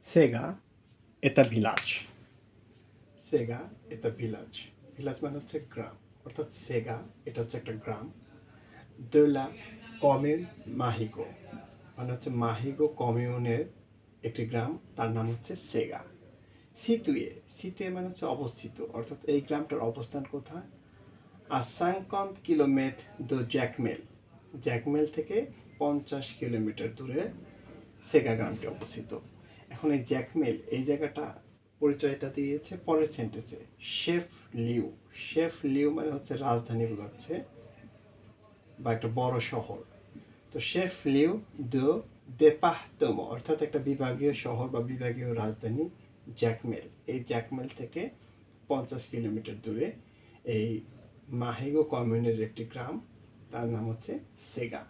Sega est un village. সেগা এটা ভিলাজ। ভিলাজ মানে হচ্ছে গ্রাম, অর্থাৎ সেগা এটা হচ্ছে একটা গ্রাম। দোলা কমিউন মাহিগো মানে হচ্ছে মাহিগো কমিউনের একটি গ্রাম, তার নাম হচ্ছে সেগা। সিতুয়ে, সিতুয়ে মানে হচ্ছে অবস্থিত, অর্থাৎ এই গ্রামটার অবস্থান কোথায়? আর 50 কিলোমিটার দো জ্যাকমেল, জ্যাকমেল থেকে 50 কিলোমিটার দূরে সেগা গ্রামটি অবস্থিত। এখন এই জ্যাকমেল এই জায়গাটা পরিচয়টা দিয়েছে পরের সেন্টেন্সে, শেফ লিউ। শেফ লিউ মানে হচ্ছে রাজধানী বোঝাচ্ছে বা একটা বড় শহর। তো শেফ লিউ দো দেপার্টমেন্ট অর্থাৎ একটা বিভাগীয় শহর বা বিভাগীয় রাজধানী জ্যাকমেল। এই জ্যাকমেল থেকে 50 কিলোমিটার দূরে এই মাহিগো কমিউনের একটি গ্রাম, তার নাম হচ্ছে সেগা।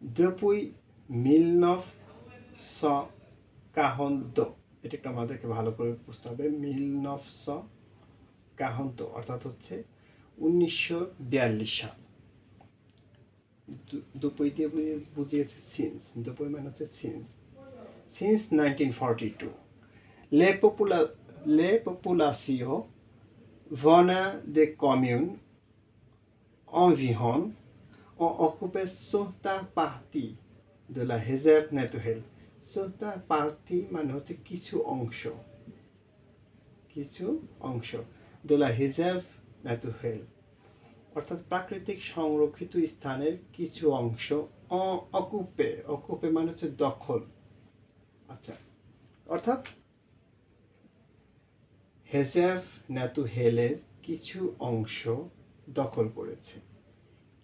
depuis 1942, এটা একটু আমাদেরকে ভালো করে বুঝতে হবে। 1942 অর্থাৎ হচ্ছে 1942 সাল। দুপুই দিয়ে বুঝিয়েছে সিন্স, দুপুই মানে হচ্ছে since. Since 1942 les populations venant des communes environnantes ont occupé certaines parties de la réserve naturelle. certaines parties মানে হচ্ছে কিছু অংশ, কিছু অংশ de la réserve naturelle অর্থাৎ প্রাকৃতিক সংরক্ষিত স্থানের কিছু অংশ। অকুপে, অকুপে মানে হচ্ছে দখল। আচ্ছা, অর্থাৎ হেজাব ন্যাতুহেলের কিছু অংশ দখল করেছে।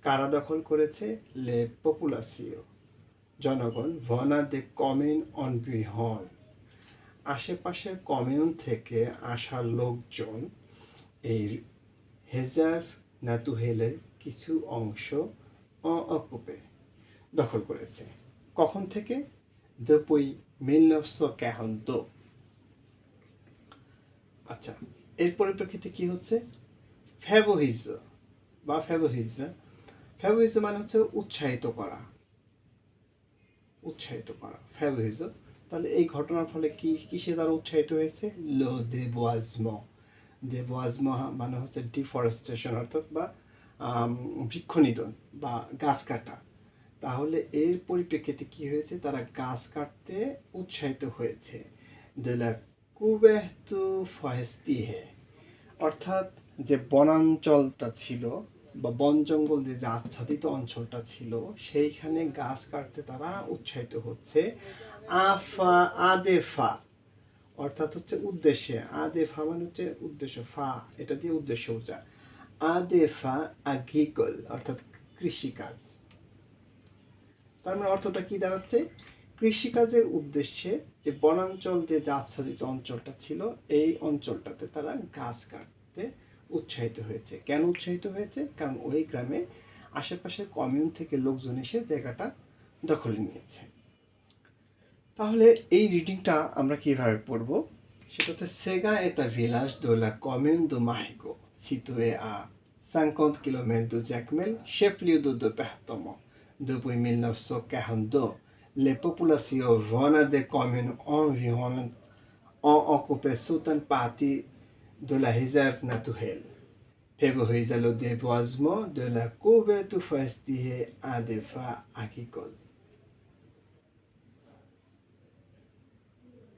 কারা দখল করেছে? লে পপুলাসিও, জনগণ। ভনা দে কমিউন অনবিহন, আশেপাশের কমিউন থেকে আসা লোকজন এই হেজাব ন্যাতুহেলের কিছু অংশ অকুপে দখল করেছে। কখন থেকে? depuis 1942। আচ্ছা, এর পরিপ্রেক্ষিতে কি হচ্ছে? ফেভোহিজো বা ফেভোহিজা, ফেভোহিজো মানে হচ্ছে উৎসাহিত করা, উৎসাহিত করা ফেভোহিজো। তাহলে এই ঘটনার ফলে কি কিসে তারা উৎসাহিত হয়েছে? লো দেবোয়াজমো, দেবোয়াজমো মানে হচ্ছে ডিফরেস্টেশন অর্থাৎ বা বৃক্ষ নিধন বা গাছ কাটা। তাহলে এর পরিপ্রেক্ষিতে কি হয়েছে? তারা গাছ কাটতে উৎসাহিত হয়েছে। de la couverture forestière অর্থাৎ যে বনাঞ্চলটা ছিল বা বন জঙ্গল দিয়ে যে আচ্ছাদিত অঞ্চলটা ছিল সেইখানে গাছ কাটতে তারা উৎসাহিত হচ্ছে। আফা আদেফা অর্থাৎ হচ্ছে উদ্দেশ্যে, আদেফা মানে হচ্ছে উদ্দেশ্য, ফা এটা দিয়ে উদ্দেশ্য বোঝা। আদেফা আগ্রিকল অর্থাৎ কৃষিকাজ। তার মানে অর্থটা কি দাঁড়াচ্ছে? কৃষিকাজের উদ্দেশ্যে যে বনাঞ্চল যে আচ্ছাদিত অঞ্চলটা ছিল এই অঞ্চলটাতে তারা গাছ কাটতে উৎসাহিত হয়েছে। কেন উৎসাহিত হয়েছে? কারণ ওই গ্রামে আশেপাশের কমিউন থেকে লোকজন এসে জায়গাটা দখলে নিয়েছে। তাহলে এই রিডিংটা আমরা কিভাবে পড়ব? সেটা হচ্ছে সেগা এটা ভিলাজ de la commune de Mahigo situé à 50 km de Jacmel, chef-lieu de département. Depuis 1942, les populations venant des communes environnantes ont occupé certaines parties de la réserve naturelle, favorisant le déboisement de la couverture forestière à des fins agricoles.